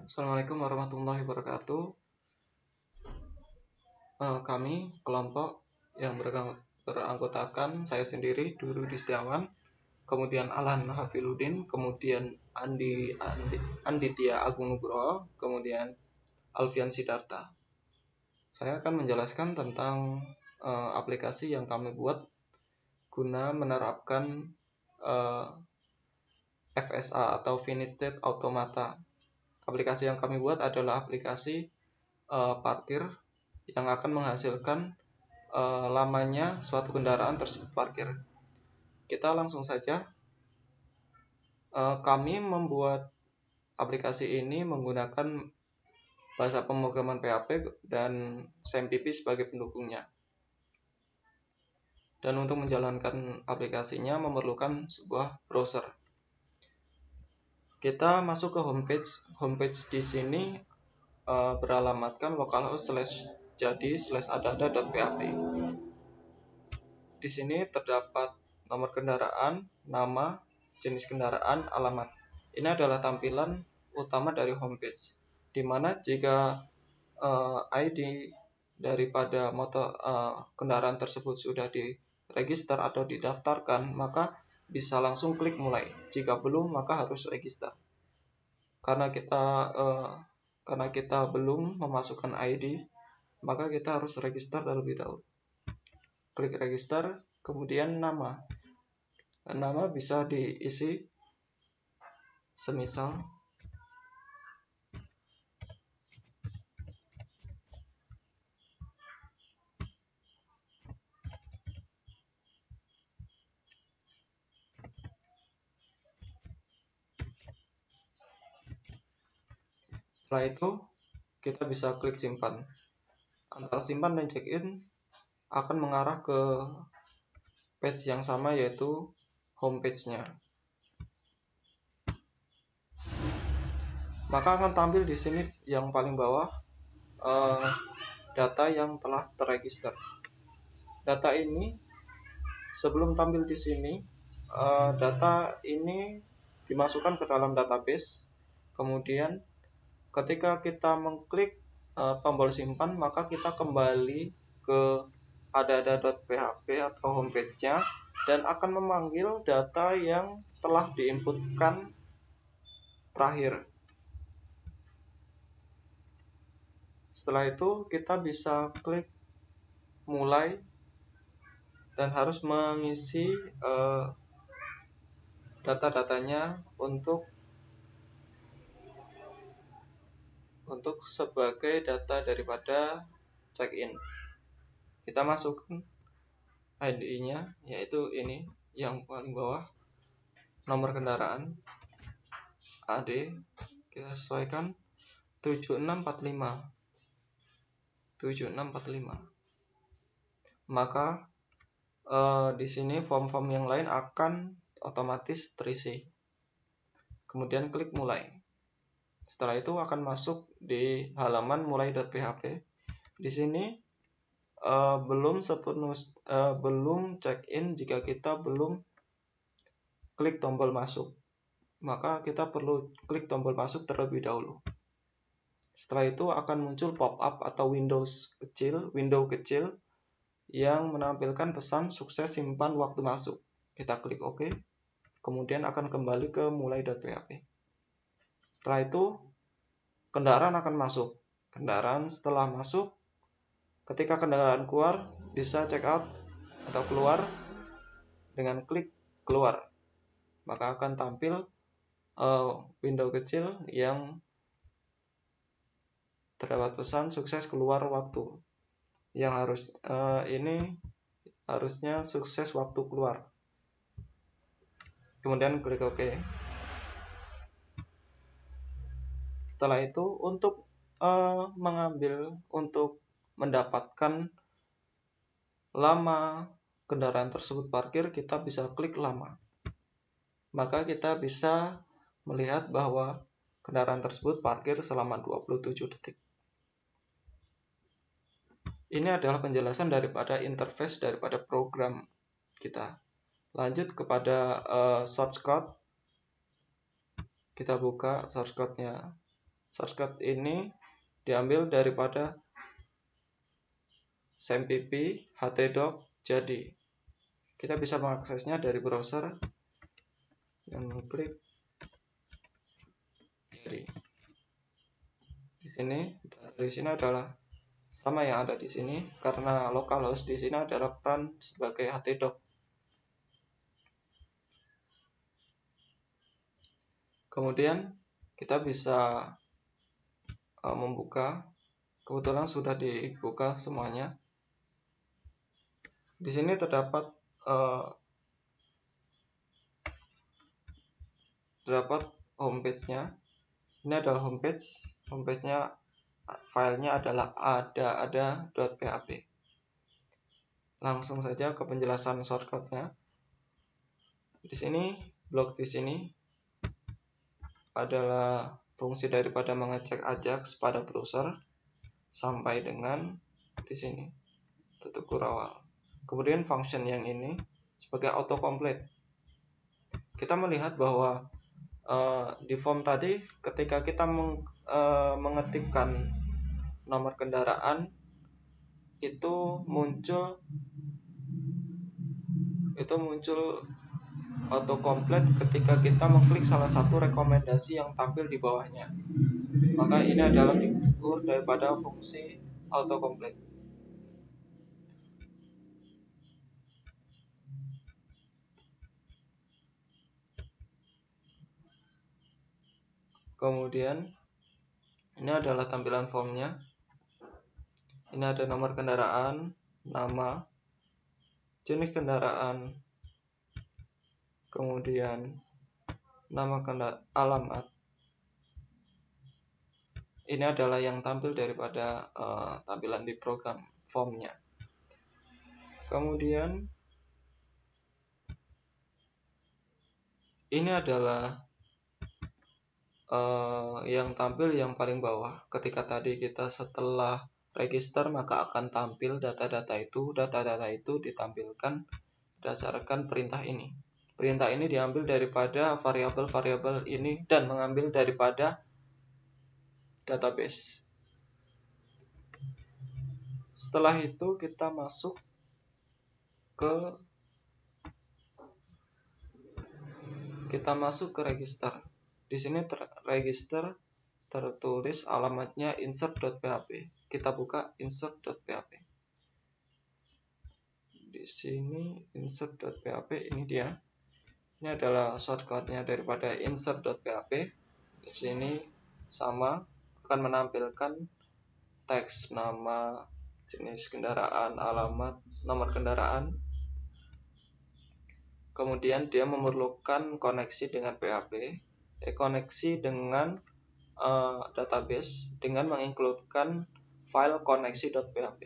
Assalamualaikum warahmatullahi wabarakatuh. Kami kelompok yang beranggotakan saya sendiri, Duru Distiawan, kemudian Alan Hafiludin, kemudian Anditya Agung Nugroho, kemudian Alfian Sidarta. Saya akan menjelaskan tentang aplikasi yang kami buat guna menerapkan FSA atau Finite State Automata. Aplikasi yang kami buat adalah aplikasi parkir yang akan menghasilkan lamanya suatu kendaraan tersebut parkir. Kita langsung saja. Kami membuat aplikasi ini menggunakan bahasa pemrograman PHP dan SAMPP sebagai pendukungnya. Dan untuk menjalankan aplikasinya memerlukan sebuah browser. Kita masuk ke homepage. Homepage di sini beralamatkan localhost/jadi/adada.php. Di sini terdapat nomor kendaraan, nama, jenis kendaraan, alamat. Ini adalah tampilan utama dari homepage, di mana jika ID daripada kendaraan tersebut sudah diregister atau didaftarkan, maka bisa langsung klik mulai. Jika belum, maka harus register. Karena kita belum memasukkan ID, maka kita harus register terlebih dahulu. Klik register, kemudian nama. Nama bisa diisi semisal setelah itu kita bisa klik simpan. Antara simpan dan check-in akan mengarah ke page yang sama, yaitu homepage-nya. Maka akan tampil di sini yang paling bawah data yang telah terregister. Data ini sebelum tampil di sini, data ini dimasukkan ke dalam database. Kemudian ketika kita mengklik tombol simpan, maka kita kembali ke adada.php atau homepage-nya dan akan memanggil data yang telah diinputkan terakhir. Setelah itu kita bisa klik mulai dan harus mengisi data-datanya untuk sebagai data daripada check-in. Kita masukkan ID-nya, yaitu ini yang paling bawah, nomor kendaraan AD, kita sesuaikan 7645. Maka di sini form-form yang lain akan otomatis terisi. Kemudian klik mulai. Setelah itu akan masuk di halaman mulai.php. Di sini belum check-in jika kita belum klik tombol masuk. Maka kita perlu klik tombol masuk terlebih dahulu. Setelah itu akan muncul pop-up atau window kecil yang menampilkan pesan sukses simpan waktu masuk. Kita klik OK. Kemudian akan kembali ke mulai.php. Setelah itu kendaraan akan masuk. Kendaraan setelah masuk, ketika kendaraan keluar, bisa check out atau keluar dengan klik keluar. Maka akan tampil window kecil yang terdapat pesan sukses keluar waktu. Yang ini harusnya sukses waktu keluar. Kemudian klik OK. Setelah itu untuk mendapatkan lama kendaraan tersebut parkir, kita bisa klik lama. Maka kita bisa melihat bahwa kendaraan tersebut parkir selama 27 detik. Ini adalah penjelasan daripada interface daripada program kita. Lanjut kepada source code. Kita buka source code-nya shortcut ini diambil daripada SAMPP, htdoc, jadi kita bisa mengaksesnya dari browser dan klik jadi. Di sini adalah sama yang ada di sini karena localhost di sini adalah peran sebagai htdoc. Kemudian kita bisa membuka, kebetulan sudah dibuka semuanya. Di sini terdapat homepage-nya. Ini adalah homepage-nya filenya adalah ada.php. Langsung saja ke penjelasan shortcut-nya. Di sini blok di sini adalah fungsi daripada mengecek Ajax pada browser sampai dengan di sini tutup kurawal. Kemudian function yang ini sebagai autocomplete. Kita melihat bahwa di form tadi ketika kita mengetikkan nomor kendaraan itu muncul autocomplete ketika kita mengklik salah satu rekomendasi yang tampil di bawahnya. Maka ini adalah fitur daripada fungsi autocomplete. Kemudian ini adalah tampilan formnya. Ini ada nomor kendaraan, nama, jenis kendaraan, kemudian nama alamat. Ini adalah yang tampil daripada tampilan di program formnya. Kemudian ini adalah yang tampil yang paling bawah. Ketika tadi kita setelah register maka akan tampil data-data itu. Data-data itu ditampilkan berdasarkan perintah ini. Perintah ini diambil daripada variabel-variabel ini dan mengambil daripada database. Setelah itu kita masuk ke register. Di sini register tertulis alamatnya insert.php. Kita buka insert.php. Di sini insert.php ini dia. Ini adalah shortcut-nya daripada insert.php. Di sini sama akan menampilkan teks nama, jenis kendaraan, alamat, nomor kendaraan. Kemudian dia memerlukan koneksi dengan PHP, koneksi dengan database dengan mengincludekan file koneksi.php.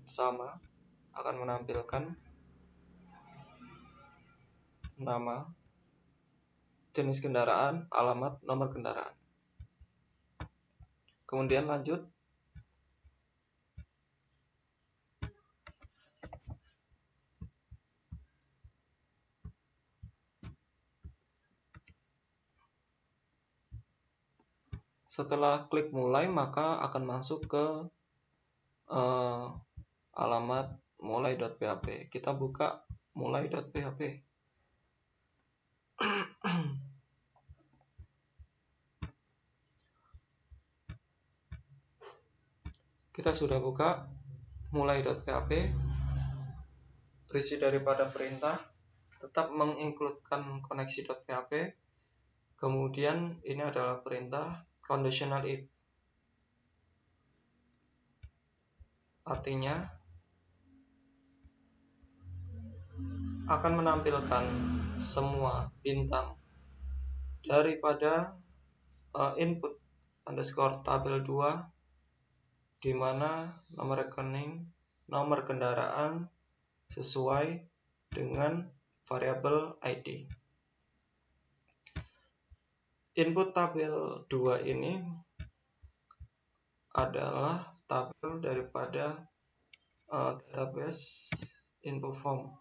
Sama akan menampilkan nama, jenis kendaraan, alamat, nomor kendaraan. Kemudian lanjut. Setelah klik mulai maka akan masuk ke alamat mulai.php. Kita buka mulai.php. Kita sudah buka mulai.php. Berisi daripada perintah tetap mengincludekan koneksi.php. Kemudian ini adalah perintah conditional if. Artinya akan menampilkan semua bintang daripada input underscore tabel 2 di mana nomor rekening, nomor kendaraan sesuai dengan variabel ID. Input tabel 2 ini adalah tabel daripada database info form.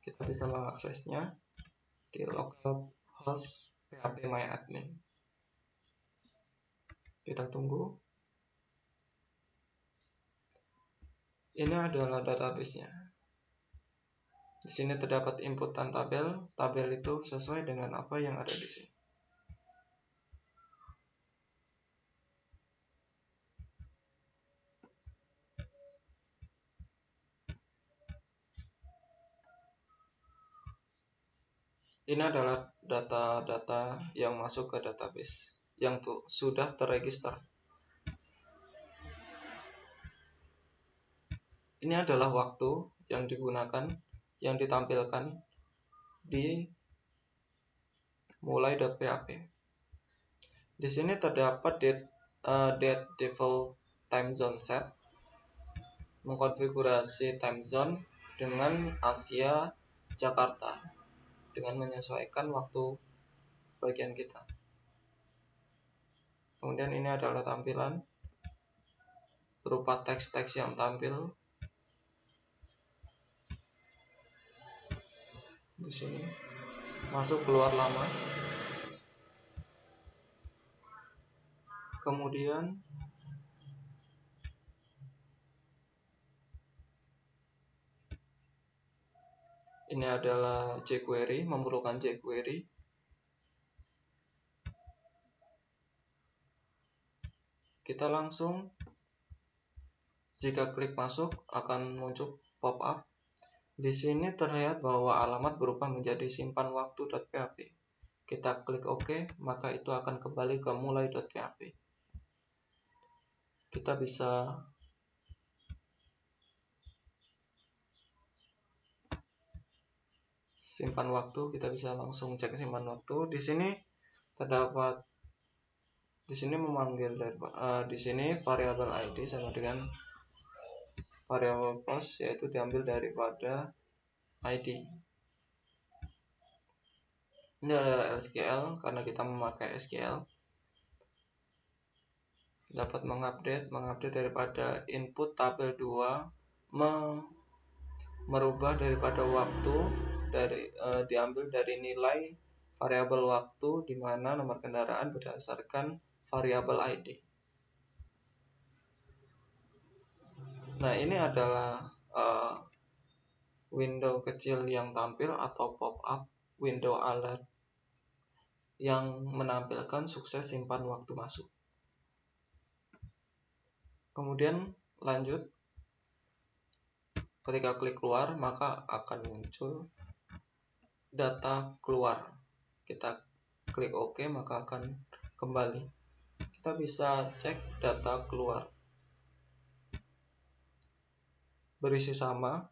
Kita bisa mengaksesnya di localhost phpMyAdmin. Kita tunggu. Ini adalah database-nya. Di sini terdapat input dan tabel. Tabel itu sesuai dengan apa yang ada di sini. Ini adalah data-data yang masuk ke database yang sudah terregister. Ini adalah waktu yang digunakan, yang ditampilkan di mulai.php. Di sini terdapat date default time zone set, mengkonfigurasi time zone dengan Asia Jakarta dengan menyesuaikan waktu bagian kita. Kemudian ini adalah tampilan berupa teks-teks yang tampil di sini, masuk keluar lama. Kemudian ini adalah jQuery, memerlukan jQuery. Kita langsung, jika klik masuk akan muncul pop-up. Di sini terlihat bahwa alamat berubah menjadi simpan waktu.php. Kita klik OK, maka itu akan kembali ke mulai.php. Kita bisa simpan waktu, kita bisa langsung cek simpan waktu. Di sini terdapat, di sini memanggil di sini variabel ID sama dengan variabel post, yaitu diambil daripada ID. Ini adalah SQL karena kita memakai SQL. Dapat mengupdate daripada input tabel 2, merubah daripada waktu diambil dari nilai variabel waktu, di mana nomor kendaraan berdasarkan variabel ID. Nah, ini adalah window kecil yang tampil atau pop-up window alert yang menampilkan sukses simpan waktu masuk. Kemudian lanjut, ketika klik keluar maka akan muncul data keluar. Kita klik OK maka akan kembali. Kita bisa cek data keluar, berisi sama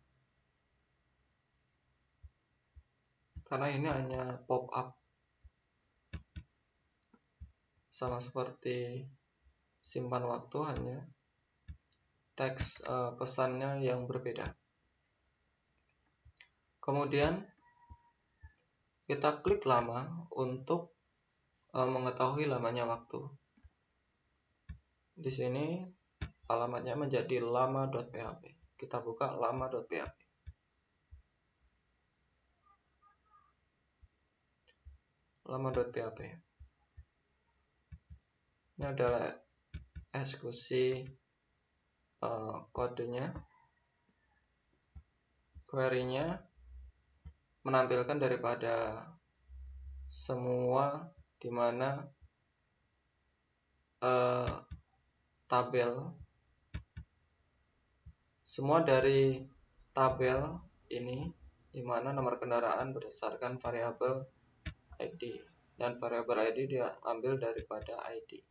karena ini hanya pop-up, sama seperti simpan waktu, hanya teks pesannya yang berbeda. Kemudian kita klik lama untuk mengetahui lamanya waktu. Di sini alamatnya menjadi lama.php. Kita buka lama.php. Lama.php. Ini adalah eksekusi kodenya. Query-nya menampilkan daripada semua di mana tabel, semua dari tabel ini di mana nomor kendaraan berdasarkan variabel ID, dan variabel ID dia ambil daripada ID.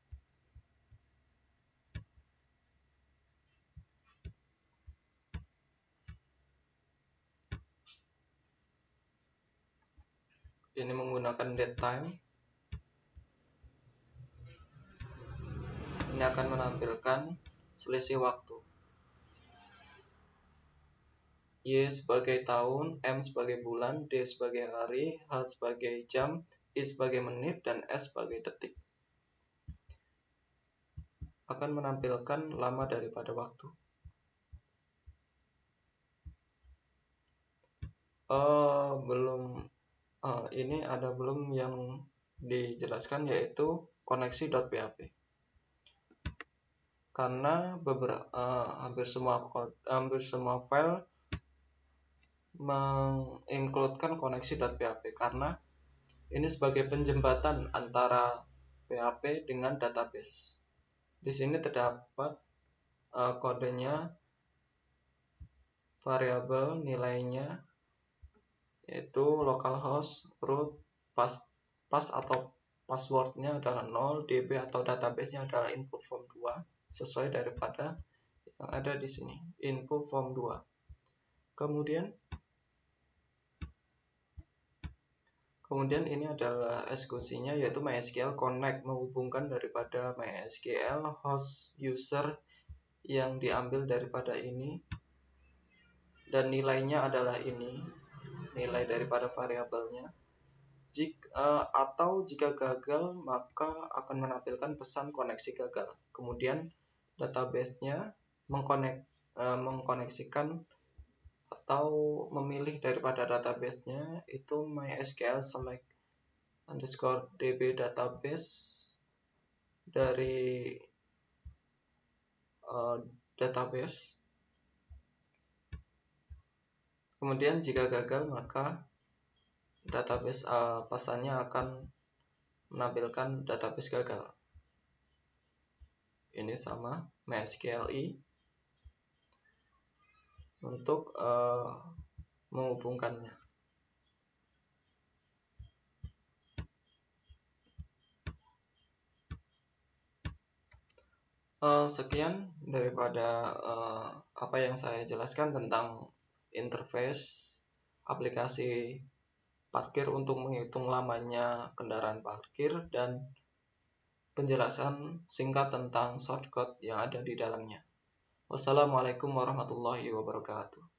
Ini menggunakan datetime. Ini akan menampilkan selisih waktu. Y sebagai tahun, M sebagai bulan, D sebagai hari, H sebagai jam, I sebagai menit, dan S sebagai detik. Akan menampilkan lama daripada waktu. Ini ada belum yang dijelaskan, yaitu koneksi.php. Karena hampir semua file mengincludekan koneksi.php karena ini sebagai penjembatan antara PHP dengan database. Di sini terdapat kodenya, variabel nilainya, yaitu localhost, root, pass atau passwordnya adalah 0, db atau database-nya adalah info form 2, sesuai daripada yang ada di sini, info form 2. Kemudian ini adalah eksekusinya, yaitu MySQL connect, menghubungkan daripada MySQL host user yang diambil daripada ini, dan nilainya adalah ini, nilai daripada variabelnya. Jika gagal, maka akan menampilkan pesan koneksi gagal. Kemudian database-nya mengkoneksikan atau memilih daripada database-nya itu MySQL select _db database dari database. Kemudian jika gagal, maka database pesannya akan menampilkan database gagal. Ini sama MySQLi untuk menghubungkannya. Sekian daripada apa yang saya jelaskan tentang interface aplikasi parkir untuk menghitung lamanya kendaraan parkir dan penjelasan singkat tentang shortcut yang ada di dalamnya. Wassalamualaikum warahmatullahi wabarakatuh.